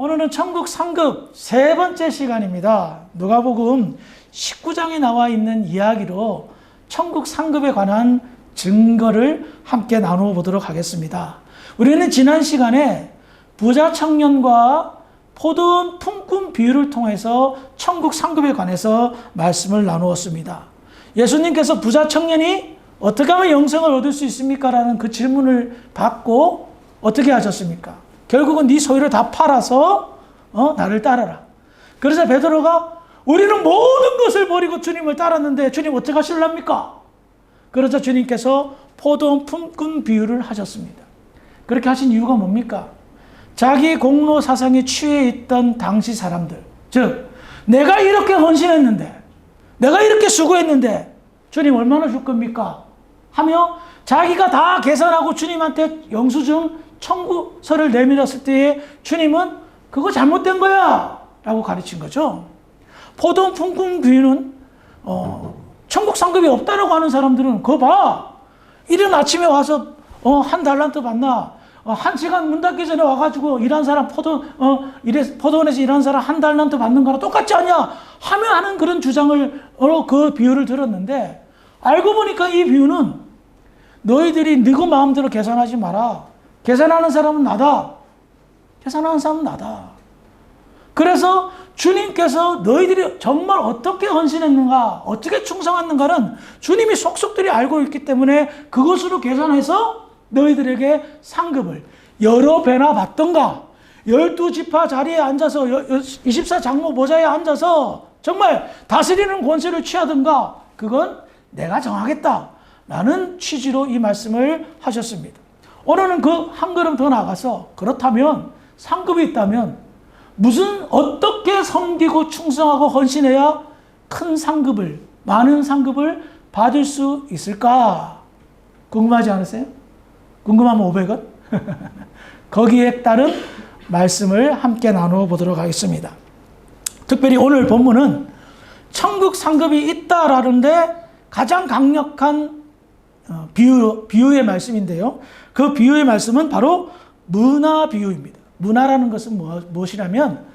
오늘은 천국 상급 세 번째 시간입니다. 누가복음 19장에 나와 있는 이야기로 천국 상급에 관한 증거를 함께 나누어 보도록 하겠습니다. 우리는 지난 시간에 부자 청년과 포도원 품꾼 비유를 통해서 천국 상급에 관해서 말씀을 나누었습니다. 예수님께서 부자 청년이 어떻게 하면 영생을 얻을 수 있습니까? 라는 그 질문을 받고 어떻게 하셨습니까? 결국은 네 소유를 다 팔아서 나를 따르라. 그래서 베드로가 우리는 모든 것을 버리고 주님을 따랐는데 주님 어떻게 하실랍니까? 그러자 주님께서 포도원 품꾼 비유를 하셨습니다. 그렇게 하신 이유가 뭡니까? 자기 공로 사상에 취해 있던 당시 사람들, 즉 내가 이렇게 헌신했는데, 내가 이렇게 수고했는데 주님 얼마나 줄 겁니까? 하며 자기가 다 계산하고 주님한테 영수증 청구서를 내밀었을 때에 주님은 그거 잘못된 거야 라고 가르친 거죠. 포도원 품꾼 비유는 천국 상급이 없다라고 하는 사람들은 그거 봐, 이른 아침에 와서 한 달란트 받나, 한 시간 문 닫기 전에 와가지고 일한 사람 포도원에서 일한 사람 한 달란트 받는 거랑 똑같지 않냐 하며 하는 그런 주장을 그 비유를 들었는데, 알고 보니까 이 비유는 너희들이 너희 마음대로 계산하지 마라. 계산하는 사람은 나다. 계산하는 사람은 나다. 그래서 주님께서 너희들이 정말 어떻게 헌신했는가, 어떻게 충성했는가는 주님이 속속들이 알고 있기 때문에 그것으로 계산해서 너희들에게 상급을 여러 배나 받던가, 12지파 자리에 앉아서 24장로 모자에 앉아서 정말 다스리는 권세를 취하든가, 그건 내가 정하겠다 라는 취지로 이 말씀을 하셨습니다. 오늘은 그 한 걸음 더 나가서, 그렇다면 상급이 있다면 어떻게 섬기고 충성하고 헌신해야 큰 상급을, 많은 상급을 받을 수 있을까? 궁금하지 않으세요? 궁금하면 500원? 거기에 따른 말씀을 함께 나누어 보도록 하겠습니다. 특별히 오늘 본문은 천국 상급이 있다라는데 가장 강력한 비유의 말씀인데요. 그 비유의 말씀은 바로 문화 비유입니다. 문화라는 것은 무엇이냐면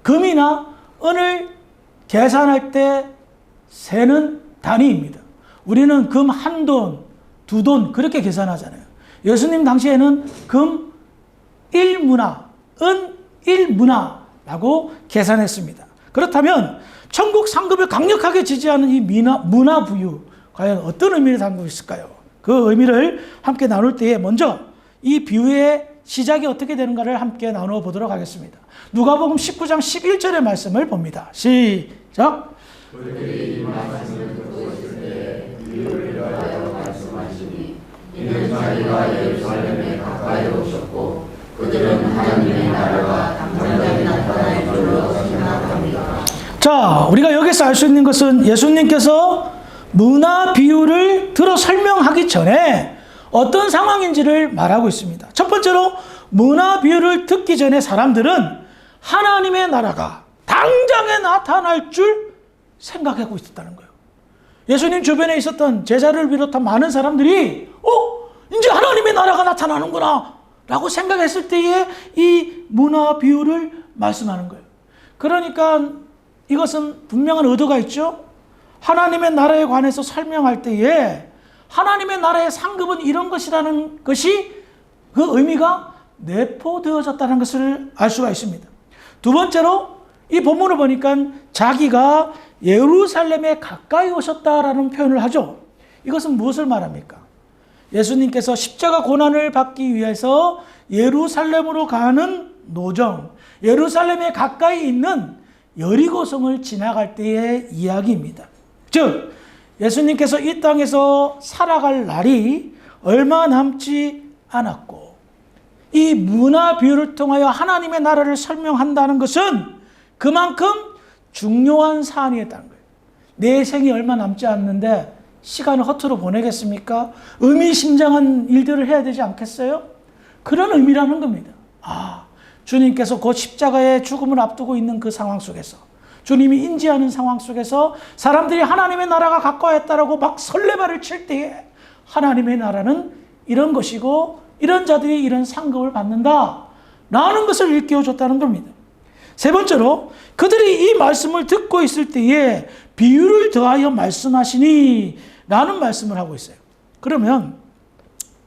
금이나 은을 계산할 때 세는 단위입니다. 우리는 금 한 돈, 두 돈 그렇게 계산하잖아요. 예수님 당시에는 금 1문화, 은 1문화라고 계산했습니다. 그렇다면 천국 상급을 강력하게 지지하는 이 문화 부유, 과연 어떤 의미를 담고 있을까요? 그 의미를 함께 나눌 때에 먼저 이 비유의 시작이 어떻게 되는가를 함께 나누어 보도록 하겠습니다. 누가복음 19장 11절의 말씀을 봅니다. 시작. 그들이 이 말씀을 듣고 있을 때 비유를 하여 말씀하시니 이는 자기가 예루살렘에 가까이 오셨고 그들은 하나님의 나라가 당장에 나타날 줄로 생각합니다. 자, 우리가 여기서 알 수 있는 것은 예수님께서 문화 비유를 들어 설명하기 전에 어떤 상황인지를 말하고 있습니다. 첫 번째로 문화 비유를 듣기 전에 사람들은 하나님의 나라가 당장에 나타날 줄 생각하고 있었다는 거예요. 예수님 주변에 있었던 제자를 비롯한 많은 사람들이 이제 하나님의 나라가 나타나는구나 라고 생각했을 때에 이 문화 비유를 말씀하는 거예요. 그러니까 이것은 분명한 의도가 있죠. 하나님의 나라에 관해서 설명할 때에 하나님의 나라의 상급은 이런 것이라는 것이, 그 의미가 내포되어졌다는 것을 알 수가 있습니다. 두 번째로 이 본문을 보니까 자기가 예루살렘에 가까이 오셨다라는 표현을 하죠. 이것은 무엇을 말합니까? 예수님께서 십자가 고난을 받기 위해서 예루살렘으로 가는 노정, 예루살렘에 가까이 있는 여리고성을 지나갈 때의 이야기입니다. 즉 예수님께서 이 땅에서 살아갈 날이 얼마 남지 않았고, 이 문화 비유를 통하여 하나님의 나라를 설명한다는 것은 그만큼 중요한 사안이었다는 거예요. 내 생이 얼마 남지 않는데 시간을 허투루 보내겠습니까? 의미심장한 일들을 해야 되지 않겠어요? 그런 의미라는 겁니다. 주님께서 곧 십자가의 죽음을 앞두고 있는 그 상황 속에서, 주님이 인지하는 상황 속에서 사람들이 하나님의 나라가 가까웠다라고 막 설레발을 칠 때에 하나님의 나라는 이런 것이고 이런 자들이 이런 상급을 받는다 라는 것을 일깨워 줬다는 겁니다. 세 번째로 그들이 이 말씀을 듣고 있을 때에 비유를 더하여 말씀하시니 라는 말씀을 하고 있어요. 그러면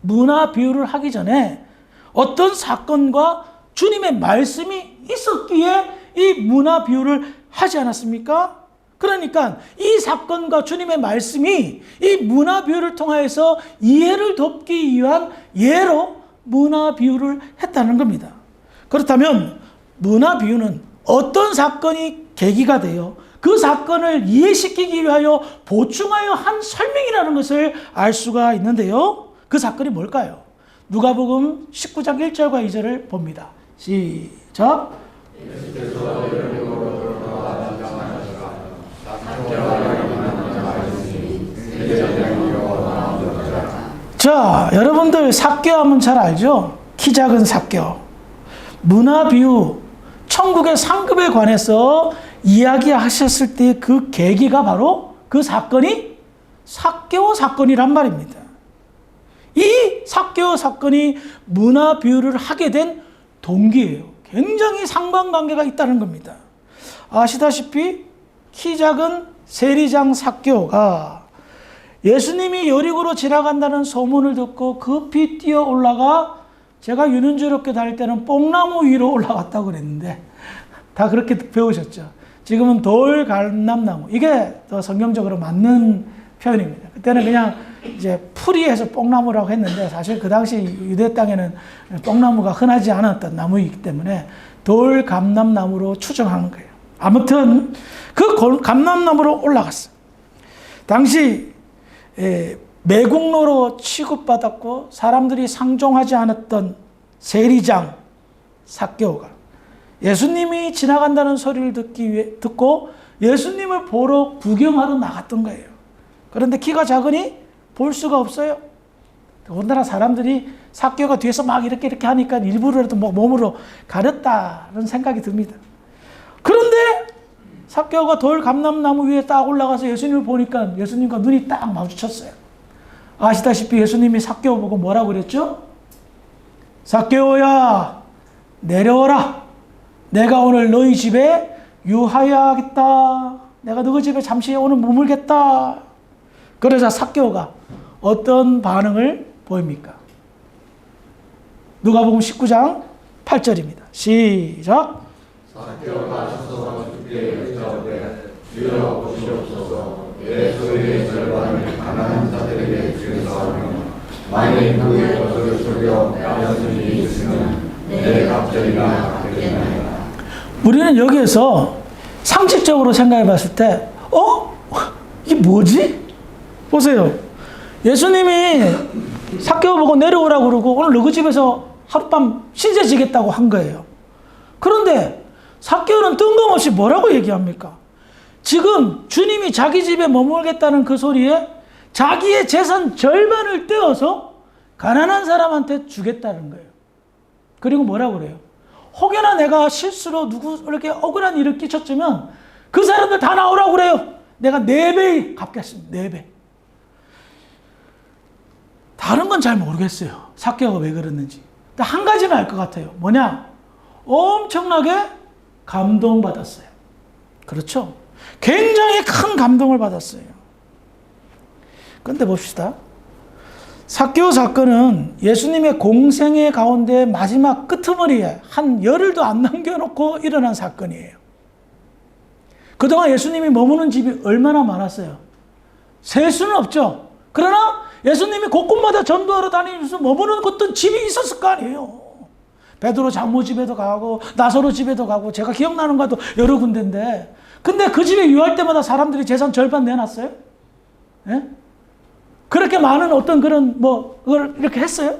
문화 비유를 하기 전에 어떤 사건과 주님의 말씀이 있었기에 이 문화 비유를 하지 않았습니까? 그러니까 이 사건과 주님의 말씀이 이 문화 비유를 통하여서 이해를 돕기 위한 예로 문화 비유를 했다는 겁니다. 그렇다면 문화 비유는 어떤 사건이 계기가 되어 그 사건을 이해시키기 위하여 보충하여 한 설명이라는 것을 알 수가 있는데요. 그 사건이 뭘까요? 누가복음 19장 1절과 2절을 봅니다. 시작. 자, 여러분들 삭개오 하면 잘 알죠? 키 작은 삭개오. 문화 비유, 천국의 상급에 관해서 이야기하셨을 때 그 계기가 바로 그 사건이 삭개오 사건이란 말입니다. 이 삭개오 사건이 문화 비유를 하게 된 동기예요. 굉장히 상관관계가 있다는 겁니다. 아시다시피 키 작은 세리장 삭개오가 예수님이 여리고로 지나간다는 소문을 듣고 급히 뛰어 올라가, 제가 유년주롭게 다닐 때는 뽕나무 위로 올라갔다고 그랬는데 다 그렇게 배우셨죠. 지금은 돌감람나무, 이게 더 성경적으로 맞는 표현입니다. 그때는 그냥 이제 풀이해서 뽕나무라고 했는데 사실 그 당시 유대 땅에는 뽕나무가 흔하지 않았던 나무이기 때문에 돌감람나무로 추정하는 거예요. 아무튼 그 감람나무로 올라갔어요. 당시 매국노로 취급받았고 사람들이 상종하지 않았던 세리장 삭개오가 예수님이 지나간다는 소리를 듣고 예수님을 보러 구경하러 나갔던 거예요. 그런데 키가 작으니 볼 수가 없어요. 더군다나 사람들이 삭개오가 뒤에서 막 이렇게 하니까 일부러라도 몸으로 가렸다는 생각이 듭니다. 그런데 삭개오가 돌 감람나무 위에 딱 올라가서 예수님을 보니까 예수님과 눈이 딱 마주쳤어요. 아시다시피 예수님이 삭개오 보고 뭐라고 그랬죠? 삭개오야, 내려오라. 내가 오늘 너희 집에 유하여야겠다. 내가 너희 집에 잠시 오늘 머물겠다. 그러자 삭개오가 어떤 반응을 보입니까? 누가복음 19장 8절입니다. 시작. 삭개오가 서서 주께 여짜오되 주여 보시옵소서. 내 소유의 절반을 가난한 자들에게 주겠사오며 만일 그의 것을 속여 빼앗은 일이 있으면 내 갑절이나 갚겠나이다. 우리는 여기에서 상식적으로 생각해 봤을 때 이게 뭐지? 보세요. 예수님이 삭개오 보고 내려오라고 그러고 오늘 너희 집에서 하룻밤 신세 지겠다고 한 거예요. 그런데 삭개오는 뜬금없이 뭐라고 얘기합니까? 지금 주님이 자기 집에 머물겠다는 그 소리에 자기의 재산 절반을 떼어서 가난한 사람한테 주겠다는 거예요. 그리고 뭐라고 그래요? 혹여나 내가 실수로 누구에게 억울한 일을 끼쳤으면 그 사람들 다 나오라고 그래요. 내가 4배 갚겠습니다. 4배. 다른 건 잘 모르겠어요. 삭개오가 왜 그랬는지. 근데 한 가지는 알 것 같아요. 뭐냐? 엄청나게 감동받았어요. 그렇죠? 굉장히 큰 감동을 받았어요. 그런데 봅시다. 삭개오 사건은 예수님의 공생애 가운데 마지막 끄트머리에 한 열흘도 안 남겨놓고 일어난 사건이에요. 그동안 예수님이 머무는 집이 얼마나 많았어요? 셀 수는 없죠. 그러나 예수님이 곳곳마다 전도하러 다니면서 머무는 어떤 집이 있었을 거 아니에요. 베드로 장모 집에도 가고 나사로 집에도 가고 제가 기억나는 것도 여러 군데인데, 근데 그 집에 유할 때마다 사람들이 재산 절반 내놨어요? 예? 그렇게 많은 어떤 그런 그걸 이렇게 했어요?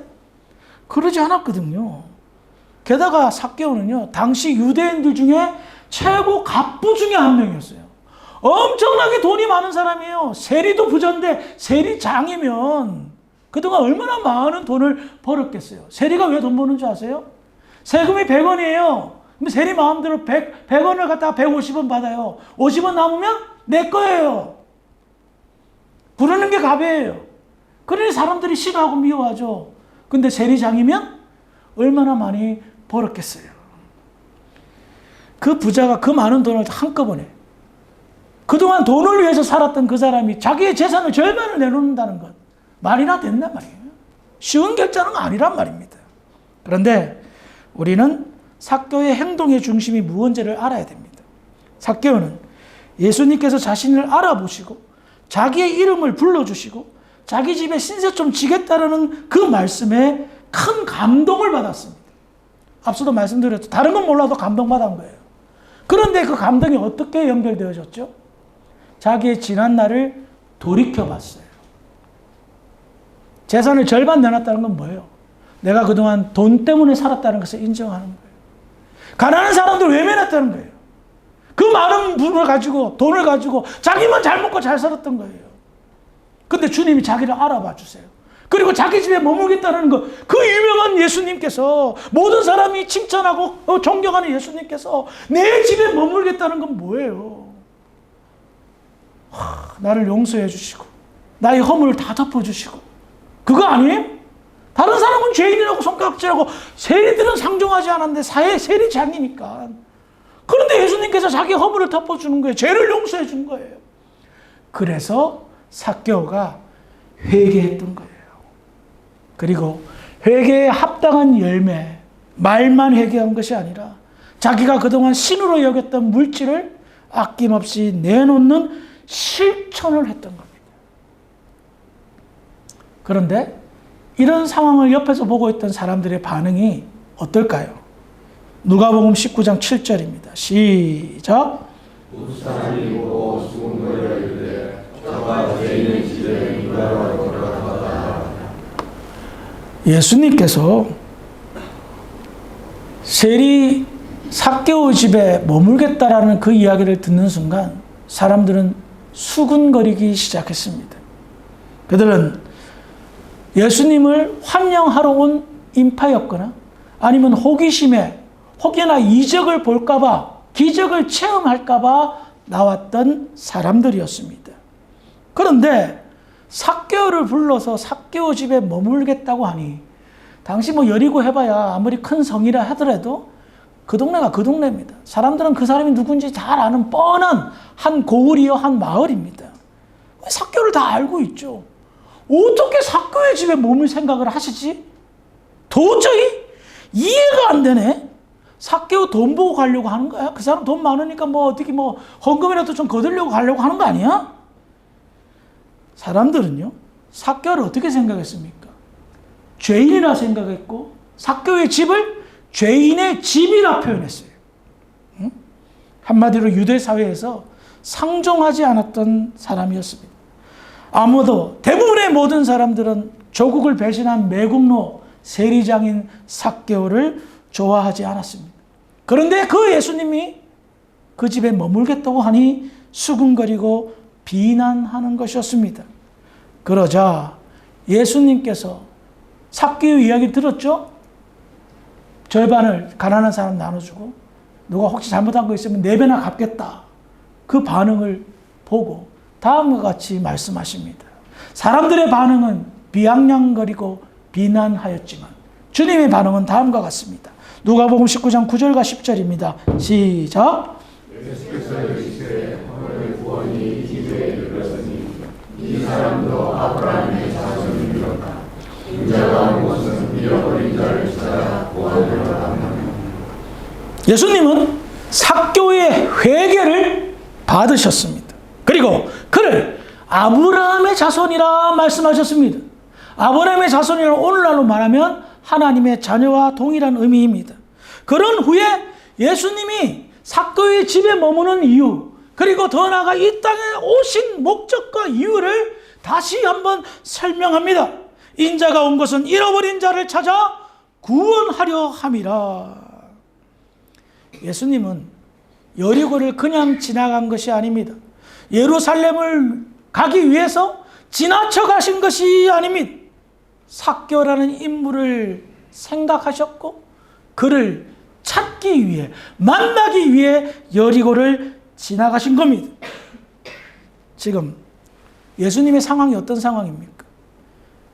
그러지 않았거든요. 게다가 삭개오는요, 당시 유대인들 중에 최고 갑부 중에 한 명이었어요. 엄청나게 돈이 많은 사람이에요. 세리도 부자인데 세리장이면 그동안 얼마나 많은 돈을 벌었겠어요. 세리가 왜 돈 버는 줄 아세요? 세금이 100원이에요. 그럼 세리 마음대로 100원을 갖다가 150원 받아요. 50원 남으면 내 거예요. 부르는 게 갑이에요. 그러니 사람들이 싫어하고 미워하죠. 근데 세리장이면 얼마나 많이 벌었겠어요? 그 부자가 그 많은 돈을 한꺼번에, 그동안 돈을 위해서 살았던 그 사람이 자기의 재산을 절반을 내놓는다는 것, 말이나 된단 말이에요. 쉬운 결정은 아니란 말입니다. 그런데 우리는 삭개오의 행동의 중심이 무언지를 알아야 됩니다. 삭개오는 예수님께서 자신을 알아보시고 자기의 이름을 불러주시고 자기 집에 신세 좀 지겠다라는 그 말씀에 큰 감동을 받았습니다. 앞서도 말씀드렸죠. 다른 건 몰라도 감동받은 거예요. 그런데 그 감동이 어떻게 연결되어졌죠? 자기의 지난 날을 돌이켜봤어요. 재산을 절반 내놨다는 건 뭐예요? 내가 그동안 돈 때문에 살았다는 것을 인정하는 거예요. 가난한 사람들 외면했다는 거예요. 그 많은 돈을 가지고 자기만 잘 먹고 잘 살았던 거예요. 근데 주님이 자기를 알아봐 주세요. 그리고 자기 집에 머물겠다는 것, 그 유명한 예수님께서, 모든 사람이 칭찬하고 존경하는 예수님께서 내 집에 머물겠다는 건 뭐예요? 나를 용서해 주시고 나의 허물을 다 덮어주시고, 그거 아니에요? 다른 사람은 죄인이라고 손가락질하고 세리들은 상종하지 않았는데 사회 세리장이니까. 그런데 예수님께서 자기 허물을 덮어주는 거예요. 죄를 용서해 준 거예요. 그래서 삭개오가 회개했던 거예요. 그리고 회개에 합당한 열매, 말만 회개한 것이 아니라 자기가 그동안 신으로 여겼던 물질을 아낌없이 내놓는 실천을 했던 겁니다. 그런데 이런 상황을 옆에서 보고 있던 사람들의 반응이 어떨까요? 누가복음 19장 7절입니다. 시작. 사람이 보고 수군거려 이르되 저가 죄인의 집에 인가로 돌아가다. 예수님께서 세리 삭개오 집에 머물겠다라는 그 이야기를 듣는 순간 사람들은 수군거리기 시작했습니다. 그들은 예수님을 환영하러 온 인파였거나 아니면 호기심에 혹여나 이적을 볼까봐, 기적을 체험할까봐 나왔던 사람들이었습니다. 그런데 삭개오를 불러서 삭개오 집에 머물겠다고 하니, 당시 여리고 해봐야 아무리 큰 성이라 하더라도 그 동네가 그 동네입니다. 사람들은 그 사람이 누군지 잘 아는 뻔한 한 고을이요, 한 마을입니다. 삭개오를 다 알고 있죠. 어떻게 삭개오의 집에 머물 생각을 하시지? 도저히 이해가 안 되네. 삭개오 돈 보고 가려고 하는 거야? 그 사람 돈 많으니까 어떻게 헌금이라도 좀 거두려고 가려고 하는 거 아니야? 사람들은요, 삭개오를 어떻게 생각했습니까? 죄인이라 생각했고, 삭개오의 집을 죄인의 집이라 표현했어요. 응? 한마디로 유대 사회에서 상종하지 않았던 사람이었습니다. 아무도, 대부분의 모든 사람들은 조국을 배신한 매국노 세리장인 삭개오를 좋아하지 않았습니다. 그런데 그 예수님이 그 집에 머물겠다고 하니 수군거리고 비난하는 것이었습니다. 그러자 예수님께서 삭개오 이야기 들었죠? 절반을 가난한 사람 나눠주고 누가 혹시 잘못한 거 있으면 4배나 갚겠다. 그 반응을 보고 다음과 같이 말씀하십니다. 사람들의 반응은 비아냥거리고 비난하였지만 주님의 반응은 다음과 같습니다. 누가복음 19장 9절과 10절입니다. 시작. 예수께서 이르시되 오늘 구원이 기회에 이르렀으니 이 사람도 아브라함의 자손이니라. 인자가 온 것은 잃어버린 자를 찾아 구원하려 함이라. 예수님은 삭개오의 회개를 받으셨습니다. 그리고 그를 아브라함의 자손이라 말씀하셨습니다. 아브라함의 자손이라는 오늘날로 말하면 하나님의 자녀와 동일한 의미입니다. 그런 후에 예수님이 삭개오의 집에 머무는 이유, 그리고 더 나아가 이 땅에 오신 목적과 이유를 다시 한번 설명합니다. 인자가 온 것은 잃어버린 자를 찾아 구원하려 함이라. 예수님은 여리고를 그냥 지나간 것이 아닙니다. 예루살렘을 가기 위해서 지나쳐 가신 것이 아닙니다. 삭개오라는 인물을 생각하셨고 그를 찾기 위해, 만나기 위해 여리고를 지나가신 겁니다. 지금 예수님의 상황이 어떤 상황입니까?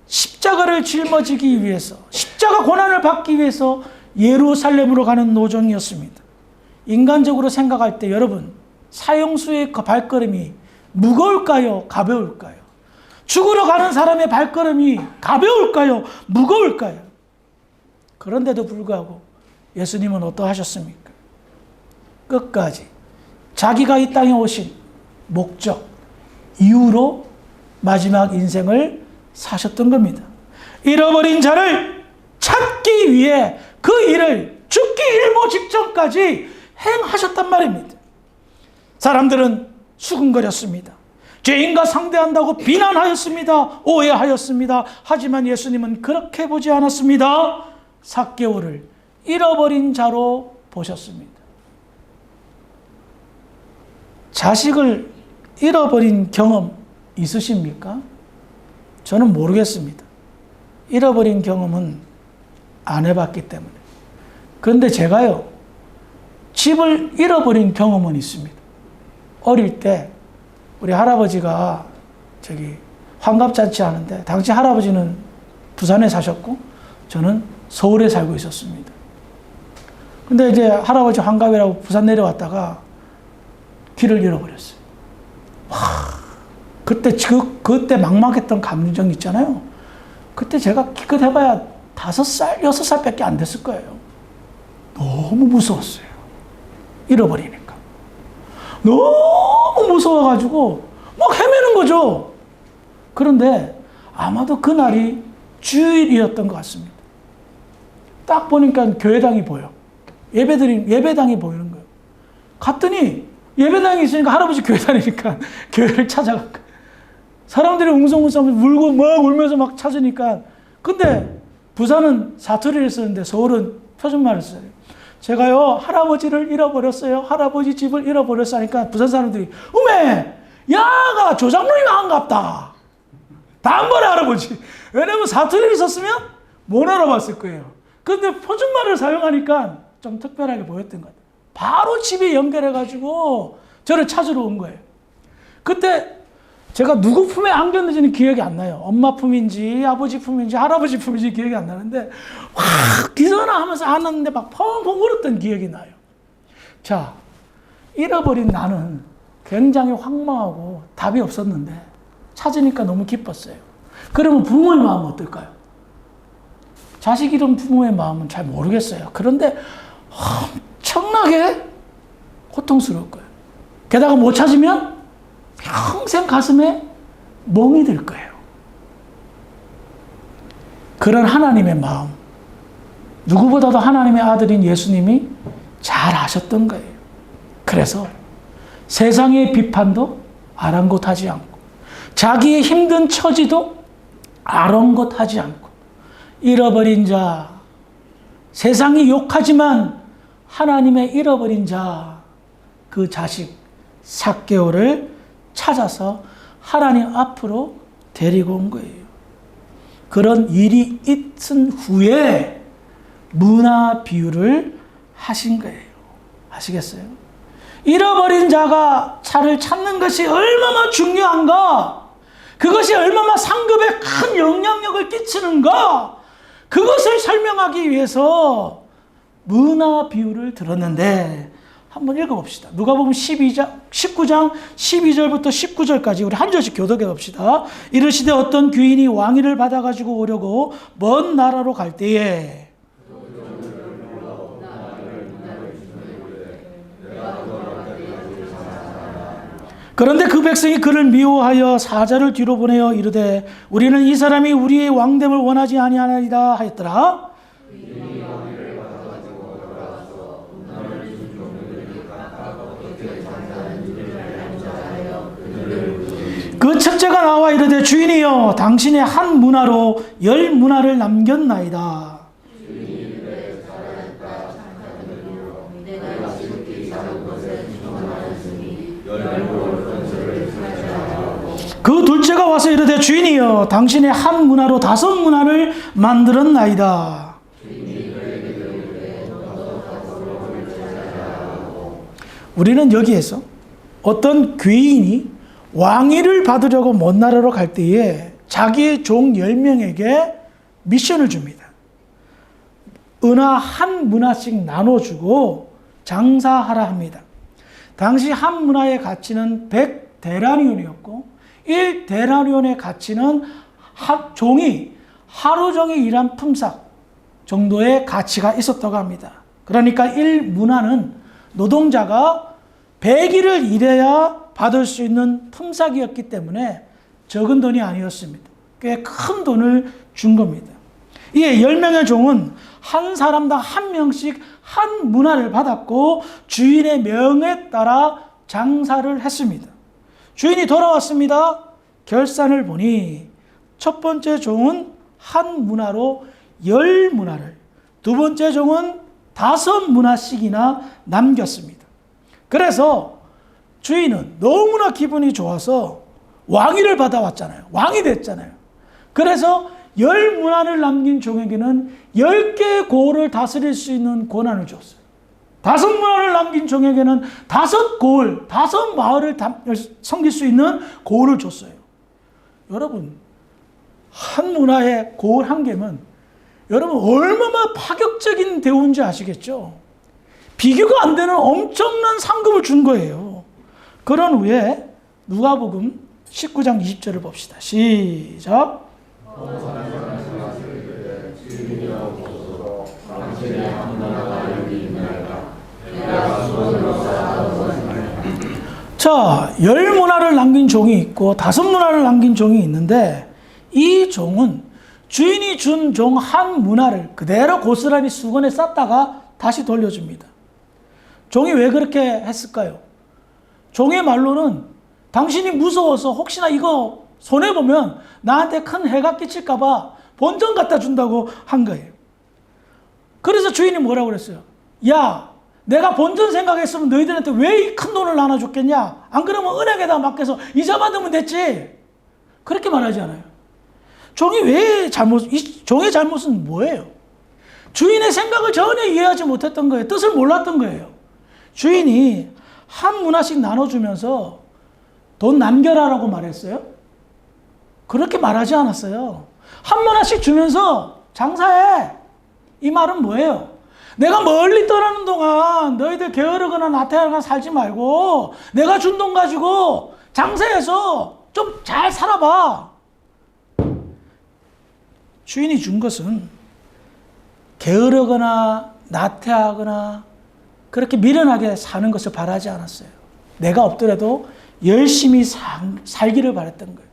십자가를 짊어지기 위해서, 십자가 고난을 받기 위해서 예루살렘으로 가는 노정이었습니다. 인간적으로 생각할 때 여러분, 사형수의 발걸음이 무거울까요? 가벼울까요? 죽으러 가는 사람의 발걸음이 가벼울까요? 무거울까요? 그런데도 불구하고 예수님은 어떠하셨습니까? 끝까지 자기가 이 땅에 오신 목적, 이유로 마지막 인생을 사셨던 겁니다. 잃어버린 자를 찾기 위해 그 일을 죽기 일보 직전까지 행하셨단 말입니다. 사람들은 수근거렸습니다. 죄인과 상대한다고 비난하였습니다. 오해하였습니다. 하지만 예수님은 그렇게 보지 않았습니다. 삭개오를 잃어버린 자로 보셨습니다. 자식을 잃어버린 경험 있으십니까? 저는 모르겠습니다. 잃어버린 경험은 안 해봤기 때문에. 그런데 제가요, 집을 잃어버린 경험은 있습니다. 어릴 때 우리 할아버지가 환갑잔치 하는데, 당시 할아버지는 부산에 사셨고 저는 서울에 살고 있었습니다. 근데 이제 할아버지 환갑이라고 부산 내려왔다가 길을 잃어버렸어요. 그때 막막했던 감정 있잖아요. 그때 제가 기껏 해봐야 5살, 6살 밖에 안 됐을 거예요. 너무 무서웠어요. 잃어버리니까. 너무 무서워가지고 막 헤매는 거죠. 그런데 아마도 그날이 주일이었던 것 같습니다. 딱 보니까 교회당이 보여. 예배당이 보이는 거예요. 갔더니 예배당이 있으니까 할아버지 교회 다니니까 교회를 찾아간 거예요. 사람들이 웅성웅성 울고 막 울면서 막 찾으니까. 근데 부산은 사투리를 쓰는데 서울은 표준말을 써요. 제가요, 할아버지를 잃어버렸어요. 할아버지 집을 잃어버렸어 하니까 부산 사람들이, 어메, 야가 조장로님 한갑다. 단번에 할아버지. 왜냐면 사투리를 썼으면 못 알아봤을 거예요. 근데 표준말을 사용하니까 좀 특별하게 보였던 것 같아요. 바로 집에 연결해가지고 저를 찾으러 온 거예요. 그때 제가 누구 품에 안겼는지는 기억이 안 나요. 엄마 품인지 아버지 품인지 할아버지 품인지 기억이 안 나는데 확 기선아 하면서 안았는데 막 펑펑 울었던 기억이 나요. 자, 잃어버린 나는 굉장히 황망하고 답이 없었는데 찾으니까 너무 기뻤어요. 그러면 부모의 마음은 어떨까요? 자식 잃은 부모의 마음은 잘 모르겠어요. 그런데 엄청나게 고통스러울 거예요. 게다가 못 찾으면 평생 가슴에 멍이 들 거예요. 그런 하나님의 마음, 누구보다도 하나님의 아들인 예수님이 잘 아셨던 거예요. 그래서 세상의 비판도 아랑곳하지 않고 자기의 힘든 처지도 아랑곳하지 않고 잃어버린 자, 세상이 욕하지만 하나님의 잃어버린 자, 그 자식 삭개오를 찾아서 하나님 앞으로 데리고 온 거예요. 그런 일이 있은 후에 문화 비유를 하신 거예요. 아시겠어요? 잃어버린 자가 차를 찾는 것이 얼마나 중요한가, 그것이 얼마나 상급에 큰 영향력을 끼치는가, 그것을 설명하기 위해서 문화 비유를 들었는데, 한번 읽어봅시다. 누가복음 19장 12절부터 19절까지 우리 한 절씩 교독해 봅시다. 이르시되 어떤 귀인이 왕위를 받아가지고 오려고 먼 나라로 갈 때에 그런데 그 백성이 그를 미워하여 사자를 뒤로 보내어 이르되 우리는 이 사람이 우리의 왕됨을 원하지 아니하나이다 하였더라. 그 첫째가 나와 이르되 주인이여 당신의 한 문화로 10 문화를 남겼나이다. 그 둘째가 와서 이르되 주인이여 당신의 한 문화로 5 문화를 만들었나이다. 우리는 여기에서 어떤 귀인이 왕위를 받으려고 먼 나라로 갈 때에 자기의 종 10명에게 미션을 줍니다. 은화 한 문화씩 나눠주고 장사하라 합니다. 당시 한 문화의 가치는 100데나리온이었고 1데나리온의 가치는 종이 하루 종일 일한 품삯 정도의 가치가 있었다고 합니다. 그러니까 1문화는 노동자가 100일을 일해야 받을 수 있는 품삯이었기 때문에 적은 돈이 아니었습니다. 꽤 큰 돈을 준 겁니다. 이에 10명의 종은 한 사람당 한 명씩 한 문화를 받았고 주인의 명에 따라 장사를 했습니다. 주인이 돌아왔습니다. 결산을 보니 첫 번째 종은 한 문화로 10문화를, 두 번째 종은 5문화씩이나 남겼습니다. 그래서 주인은 너무나 기분이 좋아서 왕위를 받아왔잖아요. 왕이 됐잖아요. 그래서 10문화를 남긴 종에게는 10개의 고을을 다스릴 수 있는 권한을 줬어요. 5문화를 남긴 종에게는 5고을, 5마을을 섬길 수 있는 고을을 줬어요. 여러분, 한 문화의 고을 한 개면 여러분 얼마나 파격적인 대우인지 아시겠죠? 비교가 안 되는 엄청난 상급을 준 거예요. 그런 후에 누가복음 19장 20절을 봅시다. 시작. 자, 10문화를 남긴 종이 있고 5문화를 남긴 종이 있는데 이 종은 주인이 준 종 한 문화를 그대로 고스란히 수건에 쌌다가 다시 돌려줍니다. 종이 왜 그렇게 했을까요? 종의 말로는 당신이 무서워서 혹시나 이거 손해보면 나한테 큰 해가 끼칠까봐 본전 갖다 준다고 한 거예요. 그래서 주인이 뭐라고 그랬어요? 야, 내가 본전 생각했으면 너희들한테 왜 이 큰 돈을 나눠줬겠냐? 안 그러면 은행에다 맡겨서 이자 받으면 됐지. 그렇게 말하지 않아요. 종의 잘못은 뭐예요? 주인의 생각을 전혀 이해하지 못했던 거예요. 뜻을 몰랐던 거예요. 주인이 한 문화씩 나눠주면서 돈 남겨라라고 말했어요? 그렇게 말하지 않았어요. 한 문화씩 주면서 장사해. 이 말은 뭐예요? 내가 멀리 떠나는 동안 너희들 게으르거나 나태하거나 살지 말고 내가 준 돈 가지고 장사해서 좀 잘 살아봐. 주인이 준 것은 게으르거나 나태하거나 그렇게 미련하게 사는 것을 바라지 않았어요. 내가 없더라도 열심히 살기를 바랬던 거예요.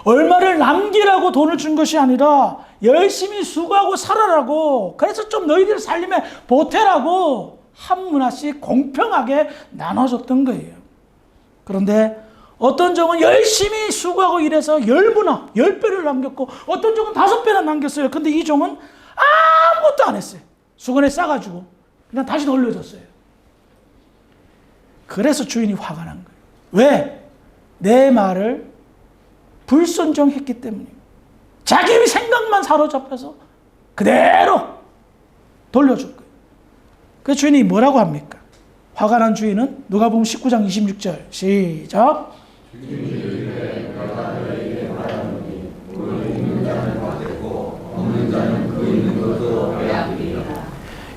얼마를 남기라고 돈을 준 것이 아니라 열심히 수고하고 살아라고, 그래서 좀 너희들 살림에 보태라고 한 문화씩 공평하게 나눠줬던 거예요. 그런데 어떤 종은 열심히 수고하고 일해서 10문화, 10배를 남겼고 어떤 종은 5배나 남겼어요. 근데 이 종은 아무것도 안 했어요. 수건에 싸가지고 그냥 다시 돌려줬어요. 그래서 주인이 화가 난 거예요. 왜? 내 말을 불순종했기 때문이에요. 자기 생각만 사로잡혀서 그대로 돌려줄 거예요. 그래서 주인이 뭐라고 합니까? 화가 난 주인은 누가복음 19장 26절 시작.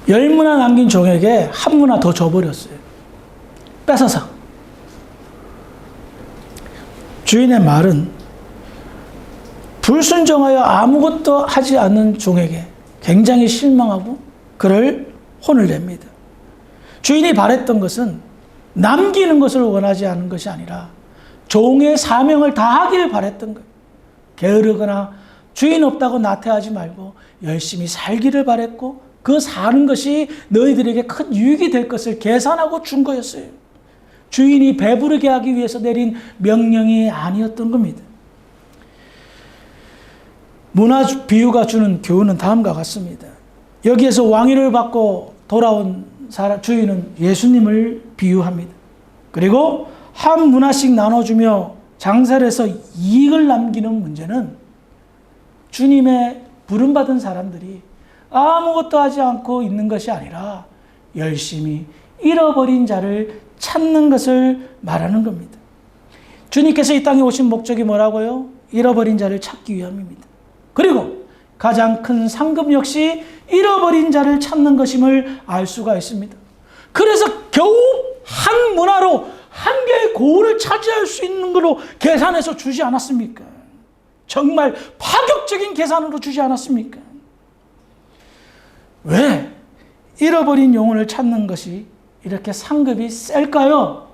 열 문화 남긴 종에게 한 문화 더 줘버렸어요. 뺏어서. 주인의 말은 불순종하여 아무것도 하지 않는 종에게 굉장히 실망하고 그를 혼을 냅니다. 주인이 바랬던 것은 남기는 것을 원하지 않은 것이 아니라 종의 사명을 다하기를 바랬던 거예요. 게으르거나 주인 없다고 나태하지 말고 열심히 살기를 바랬고 그 사는 것이 너희들에게 큰 유익이 될 것을 계산하고 준 거였어요. 주인이 배부르게 하기 위해서 내린 명령이 아니었던 겁니다. 문화 비유가 주는 교훈은 다음과 같습니다. 여기에서 왕위를 받고 돌아온 주인은 예수님을 비유합니다. 그리고 한 문화씩 나눠주며 장사를 해서 이익을 남기는 문제는 주님의 부름받은 사람들이 아무것도 하지 않고 있는 것이 아니라 열심히 잃어버린 자를 찾는 것을 말하는 겁니다. 주님께서 이 땅에 오신 목적이 뭐라고요? 잃어버린 자를 찾기 위함입니다. 그리고 가장 큰 상급 역시 잃어버린 자를 찾는 것임을 알 수가 있습니다. 그래서 겨우 한 문화로 한 개의 고을을 차지할 수 있는 걸로 계산해서 주지 않았습니까? 정말 파격적인 계산으로 주지 않았습니까? 왜 잃어버린 영혼을 찾는 것이 이렇게 상급이 셀까요?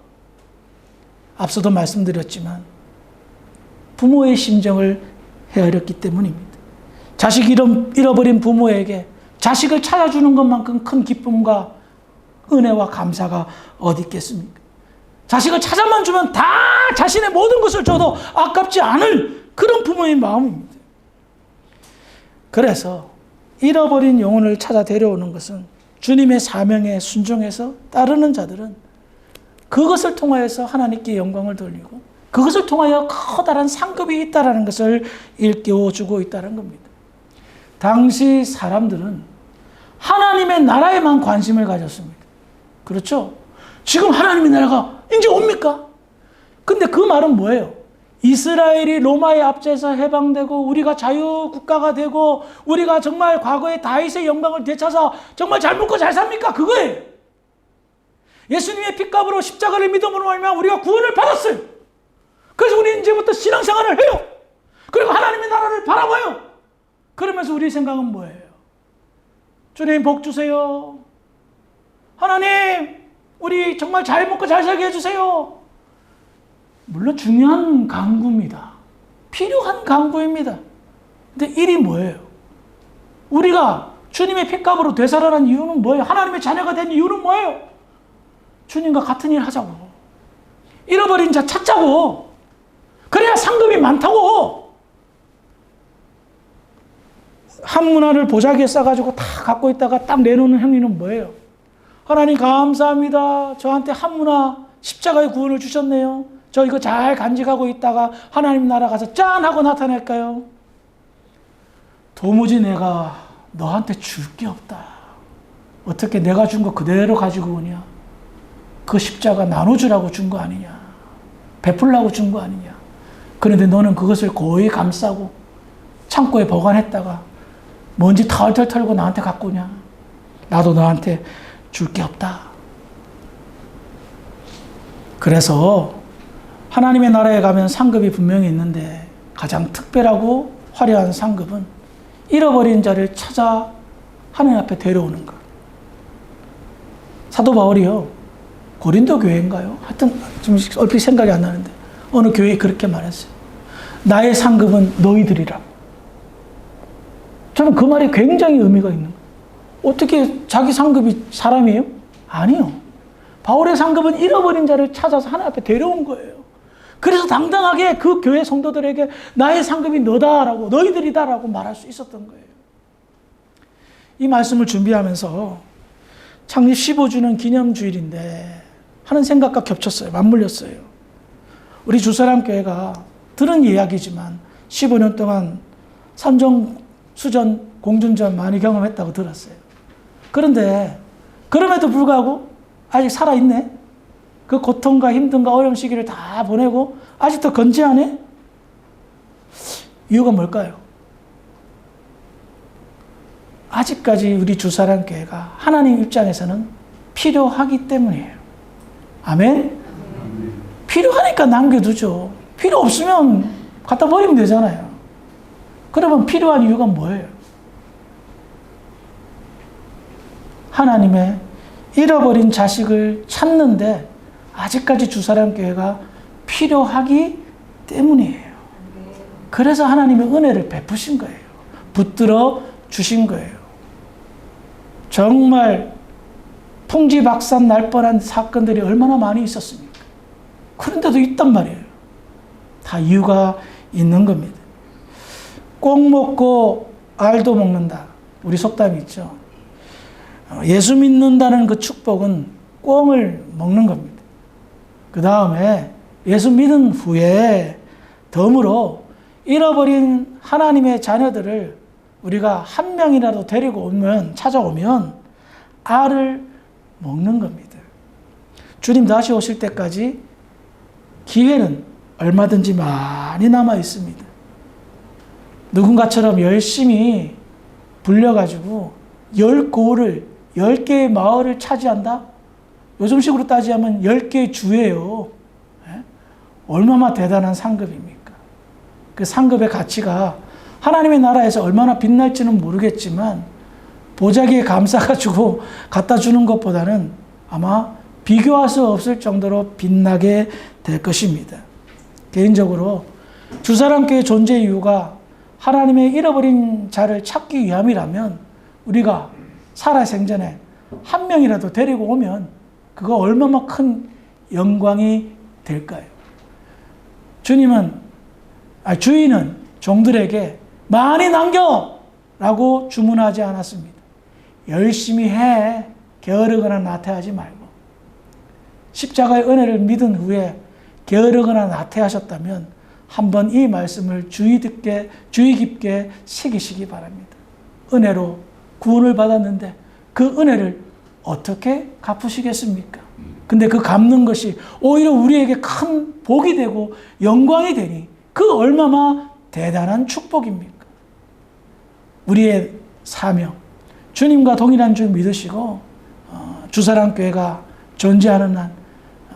앞서도 말씀드렸지만 부모의 심정을 헤아렸기 때문입니다. 자식 잃어버린 부모에게 자식을 찾아주는 것만큼 큰 기쁨과 은혜와 감사가 어디 있겠습니까? 자식을 찾아만 주면 다 자신의 모든 것을 줘도 아깝지 않을 그런 부모의 마음입니다. 그래서 잃어버린 영혼을 찾아 데려오는 것은 주님의 사명에 순종해서 따르는 자들은 그것을 통하여서 하나님께 영광을 돌리고 그것을 통하여 커다란 상급이 있다는 것을 일깨워주고 있다는 겁니다. 당시 사람들은 하나님의 나라에만 관심을 가졌습니다. 그렇죠? 지금 하나님의 나라가 이제 옵니까? 근데 그 말은 뭐예요? 이스라엘이 로마의 압제에서 해방되고 우리가 자유국가가 되고 우리가 정말 과거의 다윗의 영광을 되찾아 정말 잘 먹고 잘 삽니까? 그거예요. 예수님의 핏값으로 십자가를 믿음으로 말미암아 우리가 구원을 받았어요. 그래서 우리는 이제부터 신앙생활을 해요. 그리고 하나님의 나라를 바라봐요. 그러면서 우리 생각은 뭐예요? 주님 복 주세요. 하나님 우리 정말 잘 먹고 잘 살게 해주세요. 물론 중요한 강구입니다. 필요한 강구입니다. 근데 일이 뭐예요? 우리가 주님의 핏값으로 되살아난 이유는 뭐예요? 하나님의 자녀가 된 이유는 뭐예요? 주님과 같은 일 하자고. 잃어버린 자 찾자고. 그래야 상급이 많다고. 한 문화를 보자기에 싸가지고 다 갖고 있다가 딱 내놓는 행위는 뭐예요? 하나님 감사합니다. 저한테 한 문화 십자가의 구원을 주셨네요. 저 이거 잘 간직하고 있다가 하나님 나라 가서 짠 하고 나타낼까요? 도무지 내가 너한테 줄 게 없다. 어떻게 내가 준 거 그대로 가지고 오냐? 그 십자가 나눠주라고 준 거 아니냐? 베풀라고 준 거 아니냐? 그런데 너는 그것을 고이 감싸고 창고에 보관했다가 먼지 털털 털고 나한테 갖고 오냐? 나도 너한테 줄 게 없다. 그래서 하나님의 나라에 가면 상급이 분명히 있는데 가장 특별하고 화려한 상급은 잃어버린 자를 찾아 하나님 앞에 데려오는 것. 사도 바울이요. 고린도 교회인가요? 하여튼 좀 얼핏 생각이 안 나는데 어느 교회에 그렇게 말했어요. 나의 상급은 너희들이라고. 저는 그 말이 굉장히 의미가 있는 거예요. 어떻게 자기 상급이 사람이에요? 아니요. 바울의 상급은 잃어버린 자를 찾아서 하나님 앞에 데려온 거예요. 그래서 당당하게 그 교회 성도들에게 나의 상급이 너다라고 너희들이다라고 말할 수 있었던 거예요. 이 말씀을 준비하면서 창립 15주년 기념주일인데 하는 생각과 겹쳤어요. 맞물렸어요. 우리 주사랑교회가 들은 이야기지만 15년 동안 산정, 수전, 공준전 많이 경험했다고 들었어요. 그런데 그럼에도 불구하고 아직 살아있네? 그 고통과 힘듦과 어려운 시기를 다 보내고 아직도 건재하네? 이유가 뭘까요? 아직까지 우리 주사랑교회가 하나님 입장에서는 필요하기 때문이에요. 아멘? 필요하니까 남겨두죠. 필요 없으면 갖다 버리면 되잖아요. 그러면 필요한 이유가 뭐예요? 하나님의 잃어버린 자식을 찾는데 아직까지 주사랑교회가 필요하기 때문이에요. 그래서 하나님의 은혜를 베푸신 거예요. 붙들어 주신 거예요. 정말 풍지박산 날 뻔한 사건들이 얼마나 많이 있었습니까? 그런데도 있단 말이에요. 다 이유가 있는 겁니다. 꼭 먹고 알도 먹는다. 우리 속담이 있죠. 예수 믿는다는 그 축복은 꿩을 먹는 겁니다. 그 다음에 예수 믿은 후에 덤으로 잃어버린 하나님의 자녀들을 우리가 한 명이라도 데리고 오면, 찾아오면 알을 먹는 겁니다. 주님 다시 오실 때까지 기회는 얼마든지 많이 남아 있습니다. 누군가처럼 열심히 불려가지고 10고을을 10개의 마을을 차지한다? 요즘식으로 따지자면 10개의 주예요. 얼마나 대단한 상급입니까? 그 상급의 가치가 하나님의 나라에서 얼마나 빛날지는 모르겠지만 보자기에 감싸가지고 갖다 주는 것보다는 아마 비교할 수 없을 정도로 빛나게 될 것입니다. 개인적으로 주사랑교회 존재 이유가 하나님의 잃어버린 자를 찾기 위함이라면 우리가 살아생전에 한 명이라도 데리고 오면 그거 얼마나 큰 영광이 될까요? 주인은 종들에게 많이 남겨라고 주문하지 않았습니다. 열심히 해, 게으르거나 나태하지 말고. 십자가의 은혜를 믿은 후에 게으르거나 나태하셨다면 한번 이 말씀을 주의 깊게 새기시기 바랍니다. 은혜로 구원을 받았는데 그 은혜를 어떻게 갚으시겠습니까? 근데 그 갚는 것이 오히려 우리에게 큰 복이 되고 영광이 되니 그 얼마나 대단한 축복입니까? 우리의 사명, 주님과 동일한 줄 믿으시고 주사랑교회가 존재하는 한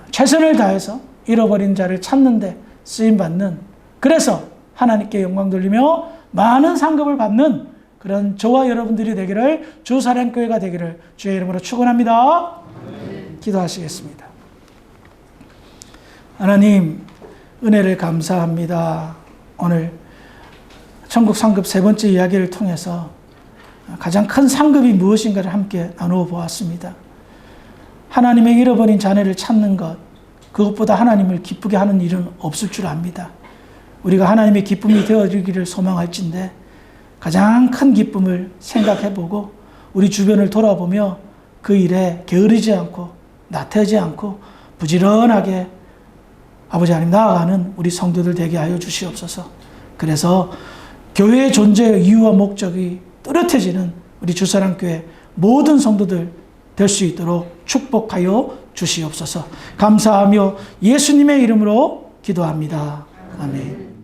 최선을 다해서 잃어버린 자를 찾는데 쓰임받는, 그래서 하나님께 영광 돌리며 많은 상급을 받는 그런 저와 여러분들이 되기를, 주사랑교회가 되기를 주의 이름으로 축원합니다. 기도하시겠습니다. 하나님, 은혜를 감사합니다. 오늘 천국 상급 세 번째 이야기를 통해서 가장 큰 상급이 무엇인가를 함께 나누어 보았습니다. 하나님의 잃어버린 자녀를 찾는 것, 그것보다 하나님을 기쁘게 하는 일은 없을 줄 압니다. 우리가 하나님의 기쁨이 되어지기를 소망할진데 가장 큰 기쁨을 생각해보고 우리 주변을 돌아보며 그 일에 게으르지 않고 나태하지 않고 부지런하게 아버지 하나님 나아가는 우리 성도들 되게 하여 주시옵소서. 그래서 교회의 존재의 이유와 목적이 뚜렷해지는 우리 주사랑교회 모든 성도들 될 수 있도록 축복하여 주시옵소서. 감사하며 예수님의 이름으로 기도합니다. 아멘.